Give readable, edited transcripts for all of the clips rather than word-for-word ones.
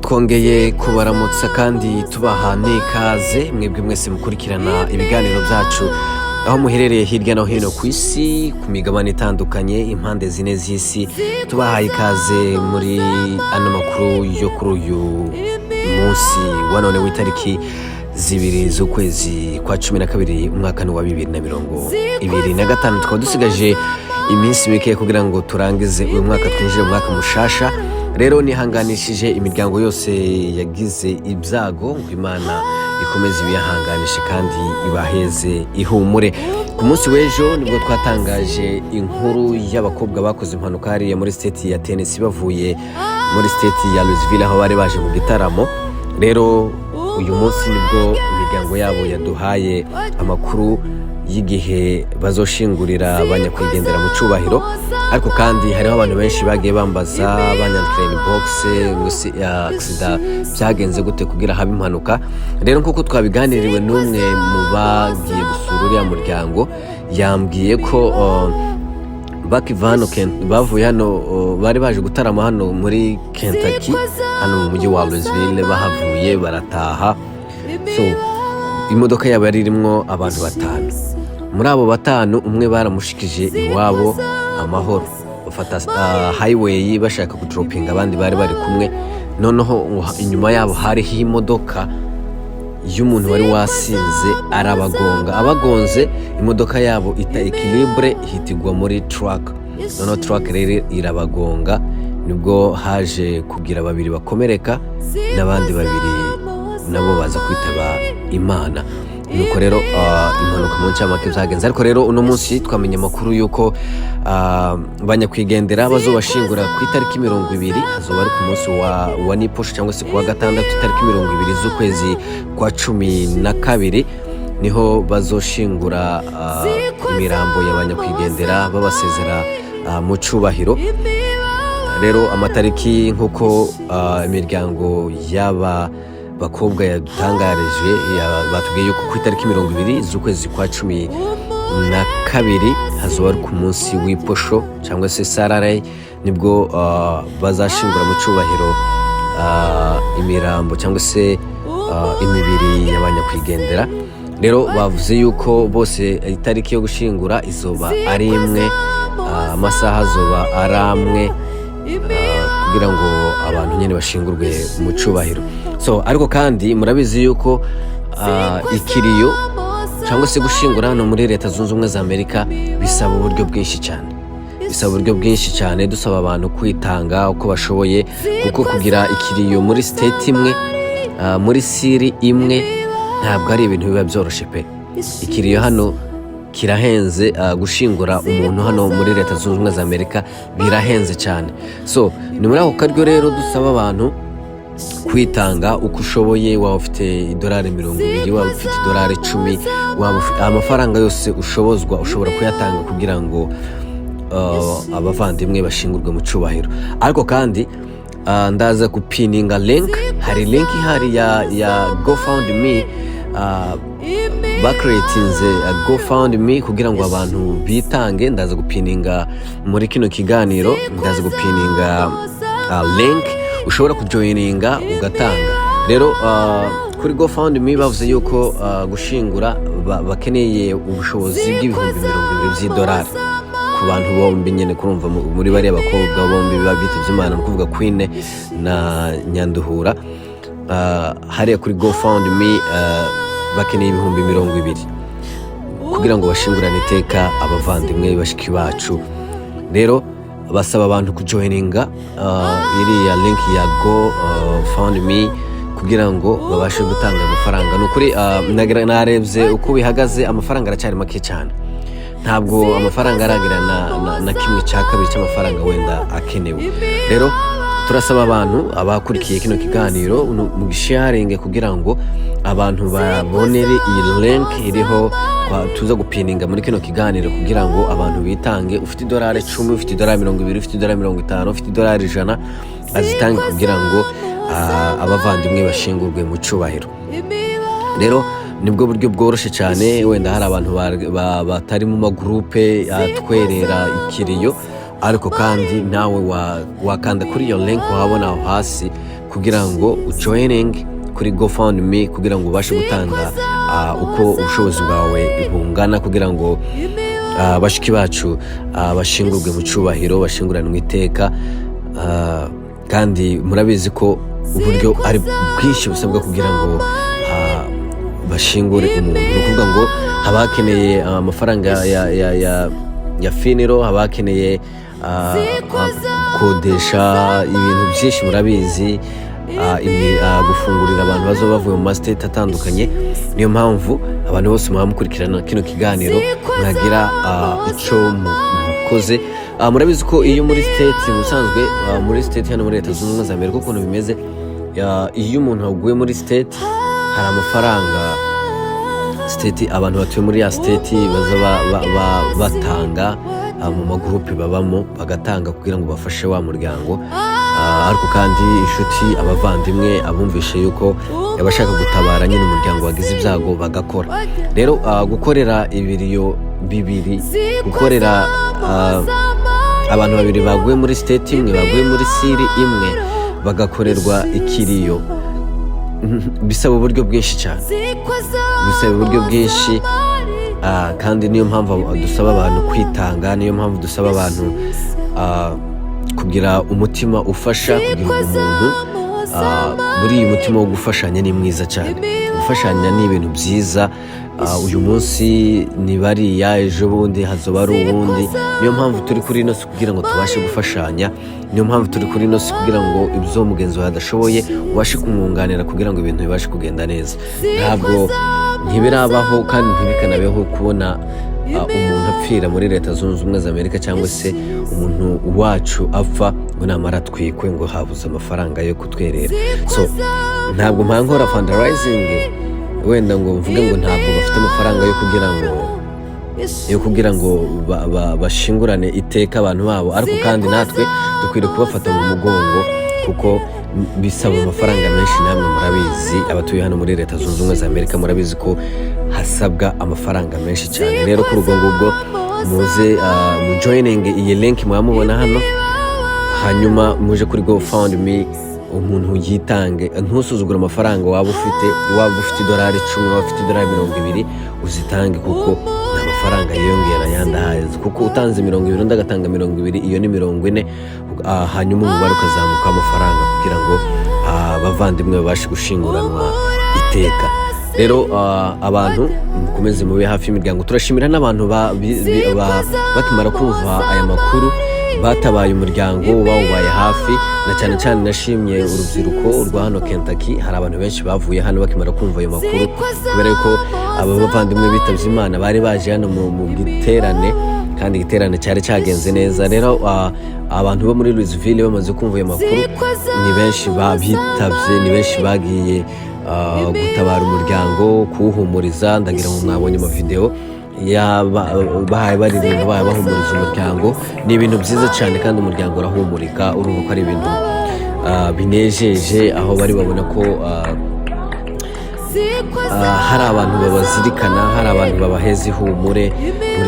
twongeye kubaramutsa kandi tubaha n'ikaze mwebwe mwese mukurikirana ibiganiro byacu aho muherereye hirya no hino ku isi ku migabane itandukanye impande zine z'isi tubahaye ikaze muri ano makuru yo kuri uyu munsi wa none w'itariki zibiri z'ukwezi kwa 12 umwaka wa 2025 tukaba dusigaje iminsi mike kugira ngo turangize uyu mwaka twinjire mu mwaka mushasha. Rero nihanganishije imiryango yose yagize ibyago ngo Imana ikomeze ibihanganishe kandi ibaheze ihumure. Ku munsi w'ejo nibwo twatangaje inkuru y'abakobwa bakoze impanuka hariya muri state ya Tennessee bavuye muri state ya Louisville aho bari baje mu gitaramo. Rero uyu munsi nibwo imiryango yabo yaduhaye amakuru y'igihe bazoshingurira Banyakwigendera Mucubahiro, ariko kandi hariho abantu benshi bagiye bambaza banyandikira inbox ya accident byagenze gute kugira habe impanuka. Rero nkuko twabiganiriwe n'umwe mu bagiye gusura uriya muryango yambwiye ko bavuye hano bari baje gutarama hano muri Kentucky hano mu mujyi wa Louisville, bahavuye barataha. So imodoka yabo yari irimo abantu batanu. Muri abo batanu umwe baramushikije iwabo amahoro, bafata highway bashaka kudropinga abandi bari bari kumwe. Noneho inyuma yabo hariho imodoka y'umuntu wari wasinze arabagonga, abagonze imodoka yabo ita equilibre hitigwa muri truck. Noneho truck rero irabagonga, nibwo haje kugira babiri bakomereka n'abandi babiri nabo baza kwitaba Imana. Nuko rero impanuka mu ncamake zagenze. Ariko rero uno munsi twamenye amakuru yuko Banyakwigendera bazobashingura ku itariki 20 hazoba ari ku munsi wa niposho cyangwa se kuwa gatandatu itariki 20 z'ukwezi kwa 12 niho bazoshingura imirambo ya Banyakwigendera babasezera Mucubahiro. Rero amatariki nkuko imiryango yaba bakobwa yadutangarije batubwiye yuko ku itariki 20 z'ukwezi kwa 12 hazoba ari ku munsi w'iposho cyangwa se Saturday nibwo bazashingura Mucubahiro imirambo cyangwa se imibiri y'Abanyakwigendera. Rero bavuze yuko bose itariki yo gushingura izoba ari imwe, amasaha azoba ari amwe kugira ngo abantu nyine bashingurwe Mucubahiro. So ariko kandi murabizi yuko ikiriyo cyangwa se gushingura hano muri Leta Zunze Ubumwe za Amerika bisaba uburyo bwinshi cyane, dusaba abantu kwitanga uko bashoboye, kuko kugira ikiriyo muri state imwe muri siri imwe ntabwo ari ibintu biba byoroshye pe. Ikiriyo hano kirahenze, gushingura umuntu hano muri Leta Zunze Ubumwe za Amerika birahenze cyane. So ni muri ako karyo rero dusaba abantu kwitanga uko ushoboye, waba ufite $20, waba ufite $10, waba amafaranga yose ushobora kuyatanga kugira ngo abavandimwe bashingurwe Mucubahiro. Ariko kandi ndaza gupininga link, hari link ihari ya GoFundMe, bakreatinze GoFundMe kugira ngo abantu bitange. Ndaza gupininga muri kino kiganiro, ndaza gupininga link ushobora kujoininga ugatanga. Rero kuri GoFundMe bavuze yuko gushingura bakeneye ubushobozi bw'ibihumbi 20 by'idolari ku bantu bombi nyene, kurumva muri bari abakobwa bombi babitavye Imana no kuvuga Queen na Nyanduhura. Hariya kuri GoFundMe bakeneye ibihumbi 20 kugira ngo bashingurane iteka abavandimwe bashiki bacu. Rero basaba abantu kujoininga iriya link ya GoFundMe kugira ngo babashe gutanga amafaranga. Nukuri narebye uko bihagaze, amafaranga aracyari make cyane, ntabwo amafaranga aragira na kimwe cya kabiri cy'amafaranga wenda akenewe. Rero turasaba abantu abakurikiye kino kiganiro mu gisharinge kugira ngo abantu babonere iyi link iriho tuza gupininga muri kino kiganiro kugira ngo abantu bitange. Ufite $10, ufite $20, ufite $50, ufite $100 azitange kugira ngo abavandimwe bashingurwe Mucubahiro. Rero nibwo buryo bworoshye cyane, wenda hari abantu batari mu magroupe atwerera ikiriyo, ariko kandi nawe wakanda kuri iyo link wahabona aho hasi kugira ngo ujoining kuri GoFundMe kugira ngo ubashe gutanga uko ubushobozi bwawe bungana kugira ngo bashiki bacu bashingurwe mu cyubahiro, bashinguranwe iteka. Kandi murabizi ko uburyo ari bwinshi busabwa kugira ngo bashingure umuntu. Ni ukuvuga ngo haba hakeneye amafaranga ya finiro, haba hakeneye kodesha ibintu byinshi murabizi, gufungurira abantu bazo bavuye mu mastate atandukanye. Niyo mpamvu abantu bose mukurikirana kino kiganiro mwagira icyo mukoze. Murabizi ko iyo muri state musanzwe muri state hano muri Leta Zunze Ubumwe za Amerika ukuntu bimeze, iyo umuntu aguye muri state hari amafaranga state abantu batuye muri ya state baza batanga mu magroupe babamo, bagatanga kugira ngo bafashe wa muryango. Ariko kandi inshuti, abavandimwe, abumvishe yuko abashaka gutabara nyine umuryango wagize ibyago bagakora. Rero gukorera ibiriyo bibiri, gukorera abantu babiri baguye muri state imwe, baguye muri siri imwe, bagakorerwa ikiriyo, bisaba uburyo bwinshi cyane, bisaba uburyo bwinshi. Kandi niyo mpamvu dusaba abantu kwitanga, niyo mpamvu dusaba abantu kugira umutima ufasha, kugira umuntu muri uyu mutima wo gufashanya ni mwiza cyane. Gufashanya ni ibintu byiza. Uyu munsi ni bariya, ejo bundi hazoba ari ubundi. Niyo mpamvu turi kuri ino si kugira ngo tubashe gufashanya, niyo mpamvu turi kuri ino si kugira ngo ibyo mugenzi wawe adashoboye ubashe kumwunganira kugira ngo ibintu bibashe kugenda neza. Ntabwo ntibirabaho kandi ntibikanabeho kubona umuntu apfira muri Leta Zunze Ubumwe za Amerika cyangwa se umuntu wacu apfa ngo namara twikwe ngo habuze amafaranga yo kutwerera. So ntabwo mpankora fundraising wenda ngo mvuge ngo ntabwo bafite amafaranga yo kugira ngo bashingurane iteka abantu babo, ariko kandi natwe dukwiriye kubafata mu mugongo kuko bisaba amafaranga menshi. Namwe murabizi, abatuye hano muri Leta Zunze Ubumwe za Amerika murabizi ko hasabwa amafaranga menshi cyane. Rero kuri ubwo ngubwo muze mu joining iyi link mwamubona hano, hanyuma muje kuri GoFundMe, umuntu yitange, ntusuzugure amafaranga waba ufite $10, waba ufite $20 uzitange kuko ni amafaranga yiyongera yandahaza. Kuko utanze 20 undi agatanga 20, iyo ni 40, hanyuma umubare ukazamuka amafaranga kugira ngo abavandimwe babashe gushinguranwa iteka. Rero abantu mukomeze mube hafi imiryango. Turashimira n'abantu bakimara kumva aya makuru batabaye umuryango bawubaye hafi, na cyane cyane nashimye urubyiruko rwa hano Kentucky. Hari abantu benshi bavuye hano bakimara kumva ayo makuru, kubera ko aba bavandimwe bitavye Imana bari baje hano mu giterane, kandi igiterane cyari cyagenze neza. Rero abantu bo muri Louisville bamaze kumva ayo makuru ni benshi babitavye, ni benshi bagiye gutabara umuryango, kuwuhumuriza. Ndagira ngo mwabonye mu video bahaye baririmba, bahaye bahumuriza umuryango. Ni ibintu byiza cyane kandi umuryango urahumurika. Urumva ko ari ibintu binejeje, aho bari babona ko hari abantu babazirikana, hari abantu babaheza ihumure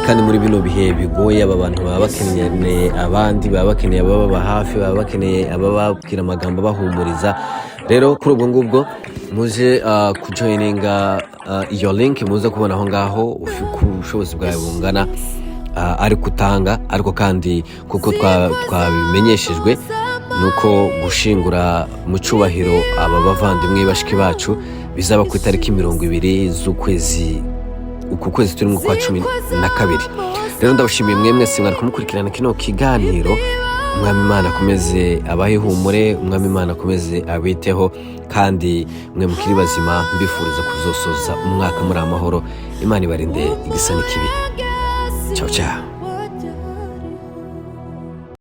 kandi muri bino bihe bigoye. Aba bantu baba bakeneye abandi, baba bakeneye abababa hafi, baba bakeneye abababwira amagambo bahumuriza. Rero kuri ubwo ngubwo muze kujoininga iyo link, muze kubona aho ngaho ubushobozi bwawe bungana ari kutanga. Ariko kandi kuko twabimenyeshejwe nuko gushingura Mucubahiro aba bavandimwe bashiki bacu bizaba ku itariki 20 z'ukwezi, uku kwezi turimo kwa 12. Rero ndabashimiye mwese mwari kumukurikirana kino kiganiro. Umwami Imana akomeze abahe ihumure, Umwami Imana akomeze abiteho, kandi mwe mukiri bazima mbifuriza kuzosoza umwaka muri amahoro. Imana ibarinde igisa n'ikibi. Ciao ciao.